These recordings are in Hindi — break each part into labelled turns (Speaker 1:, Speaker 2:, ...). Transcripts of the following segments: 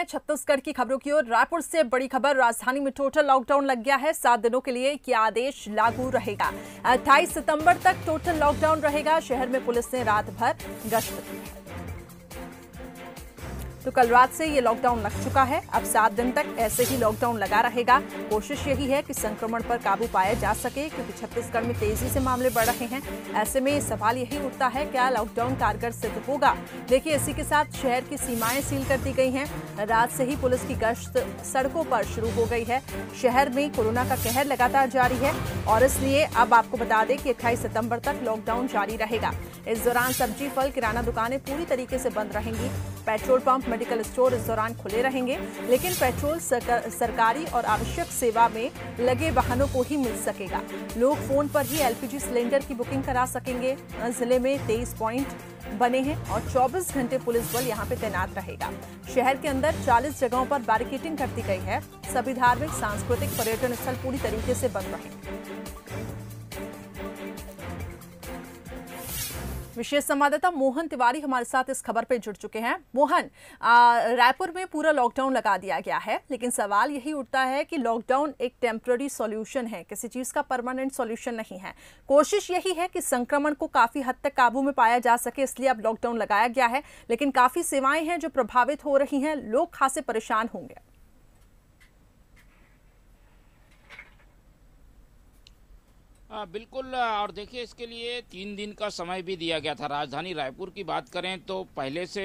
Speaker 1: छत्तीसगढ़ की खबरों की ओर। रायपुर से बड़ी खबर, राजधानी में टोटल लॉकडाउन लग गया है। 7 दिनों के लिए यह आदेश लागू रहेगा। 28 सितंबर तक टोटल लॉकडाउन रहेगा। शहर में पुलिस ने रात भर गश्त की है। तो कल रात से ये लॉकडाउन लग चुका है। अब 7 दिन तक ऐसे ही लॉकडाउन लगा रहेगा। कोशिश यही है कि संक्रमण पर काबू पाया जा सके, क्योंकि छत्तीसगढ़ में तेजी से मामले बढ़ रहे हैं। ऐसे में सवाल यही उठता है, क्या लॉकडाउन कारगर सिद्ध होगा। देखिए, इसी के साथ शहर की सीमाएं सील कर दी गई हैं। रात से ही पुलिस की गश्त सड़कों पर शुरू हो गई है। शहर में कोरोना का कहर लगातार जारी है और इसलिए अब आपको बता दें कि 28 सितंबर तक लॉकडाउन जारी रहेगा। इस दौरान सब्जी, फल, किराना दुकानें पूरी तरीके से बंद रहेंगी। पेट्रोल पंप, मेडिकल स्टोर इस दौरान खुले रहेंगे, लेकिन पेट्रोल सरकारी और आवश्यक सेवा में लगे वाहनों को ही मिल सकेगा। लोग फोन पर ही एलपीजी सिलेंडर की बुकिंग करा सकेंगे। जिले में 23 पॉइंट बने हैं और 24 घंटे पुलिस बल यहां पे तैनात रहेगा। शहर के अंदर 40 जगहों पर बैरिकेडिंग कर दी गई है। सभी धार्मिक, सांस्कृतिक, पर्यटन स्थल पूरी तरीके से बंद रहेंगे। विशेष संवाददाता मोहन तिवारी हमारे साथ इस खबर पे जुड़ चुके हैं। मोहन, रायपुर में पूरा लॉकडाउन लगा दिया गया है, लेकिन सवाल यही उठता है कि लॉकडाउन एक टेम्पररी सॉल्यूशन है, किसी चीज का परमानेंट सॉल्यूशन नहीं है। कोशिश यही है कि संक्रमण को काफी हद तक काबू में पाया जा सके, इसलिए अब लॉकडाउन लगाया गया है। लेकिन काफी सेवाएं हैं जो प्रभावित हो रही हैं, लोग खासे परेशान होंगे।
Speaker 2: बिल्कुल। और देखिए, इसके लिए 3 दिन का समय भी दिया गया था। राजधानी रायपुर की बात करें तो पहले से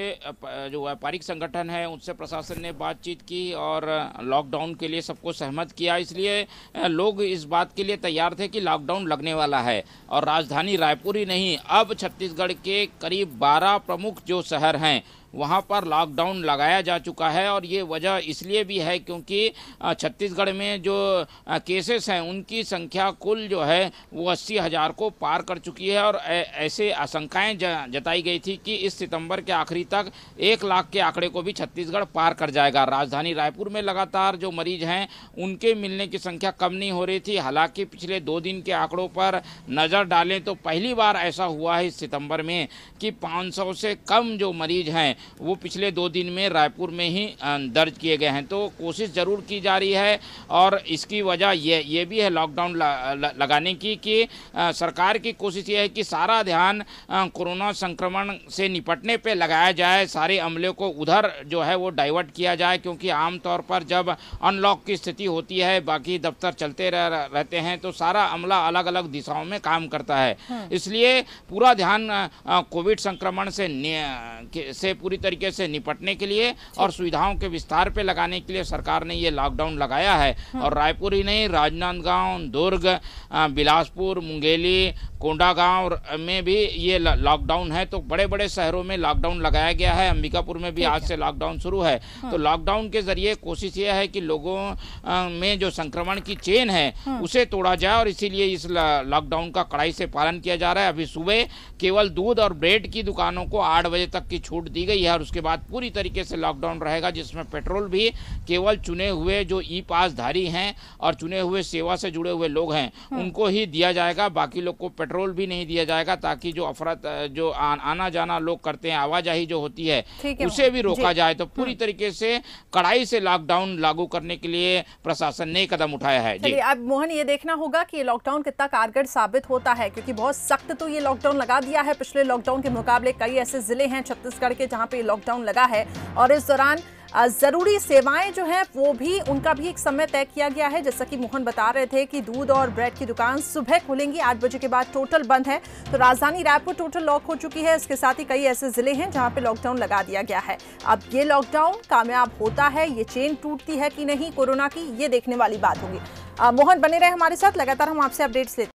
Speaker 2: जो व्यापारिक संगठन है उनसे प्रशासन ने बातचीत की और लॉकडाउन के लिए सबको सहमत किया। इसलिए लोग इस बात के लिए तैयार थे कि लॉकडाउन लगने वाला है। और राजधानी रायपुर ही नहीं, अब छत्तीसगढ़ के करीब 12 प्रमुख जो शहर हैं वहाँ पर लॉकडाउन लगाया जा चुका है। और ये वजह इसलिए भी है क्योंकि छत्तीसगढ़ में जो केसेस हैं उनकी संख्या कुल जो है वो 80,000 को पार कर चुकी है। और ऐसे आशंकाएं जताई गई थी कि इस सितंबर के आखिरी तक 1 लाख के आंकड़े को भी छत्तीसगढ़ पार कर जाएगा। राजधानी रायपुर में लगातार जो मरीज हैं उनके मिलने की संख्या कम नहीं हो रही थी। हालांकि पिछले 2 दिन के आंकड़ों पर नज़र डालें तो पहली बार ऐसा हुआ है इस सितंबर में कि 500 से कम जो मरीज हैं वो पिछले 2 दिन में रायपुर में ही दर्ज किए गए हैं। तो कोशिश ज़रूर की जा रही है और इसकी वजह ये भी है लॉकडाउन लगाने की कि सरकार की कोशिश ये है कि सारा ध्यान कोरोना संक्रमण से निपटने पे लगाया जाए, सारे अमले को उधर जो है वो डाइवर्ट किया जाए। क्योंकि आमतौर पर जब अनलॉक की स्थिति होती है, बाकी दफ्तर चलते रहते हैं, तो सारा अमला अलग अलग दिशाओं में काम करता है। इसलिए पूरा ध्यान कोविड संक्रमण से पूरी तरीके से निपटने के लिए और सुविधाओं के विस्तार पे लगाने के लिए सरकार ने ये लॉकडाउन लगाया है। और रायपुर ही नहीं, राजनांदगांव, दुर्ग, बिलासपुर, मुंगेली, कोंडागांव में भी ये लॉकडाउन है। तो बड़े बड़े शहरों में लॉकडाउन लगाया गया है। अंबिकापुर में भी आज से लॉकडाउन शुरू है। तो लॉकडाउन के जरिए कोशिश ये है कि लोगों में जो संक्रमण की चेन है उसे तोड़ा जाए और इसीलिए इस लॉकडाउन का कड़ाई से पालन किया जा रहा है। अभी सुबह केवल दूध और ब्रेड की दुकानों को 8 बजे तक की छूट दी गई है और उसके बाद पूरी तरीके से लॉकडाउन रहेगा, जिसमें पेट्रोल भी केवल चुने हुए जो ई पास धारी हैं और चुने हुए सेवा से जुड़े हुए लोग हैं उनको ही दिया जाएगा। बाकी लोग को पेट्रोल भी नहीं दिया जाएगा, ताकि जो जो आना जाना लोग करते हैं, आवाजाही जो होती है उसे भी रोका जाए। तो पूरी तरीके से कड़ाई से लॉकडाउन लागू करने के लिए प्रशासन ने कदम उठाया है। जी,
Speaker 1: अब मोहन, ये देखना होगा कि ये लॉकडाउन कितना कारगर साबित होता है, क्योंकि बहुत सख्त तो ये लॉकडाउन लगा दिया है। पिछले लॉकडाउन के मुकाबले कई ऐसे जिले हैं छत्तीसगढ़ के जहां पे लॉकडाउन लगा है और इस दौरान जरूरी सेवाएं जो है वो भी, उनका भी एक समय तय किया गया है। जैसा कि मोहन बता रहे थे कि दूध और ब्रेड की दुकान सुबह खुलेंगी, 8 बजे के बाद टोटल बंद है। तो राजधानी रायपुर टोटल लॉक हो चुकी है। इसके साथ ही कई ऐसे जिले हैं जहां पे लॉकडाउन लगा दिया गया है। अब ये लॉकडाउन कामयाब होता है, ये चेन टूटती है कि नहीं कोरोना की, ये देखने वाली बात होगी। मोहन, बने रहे हमारे साथ, लगातार हम आपसे अपडेट्स लेते हैं।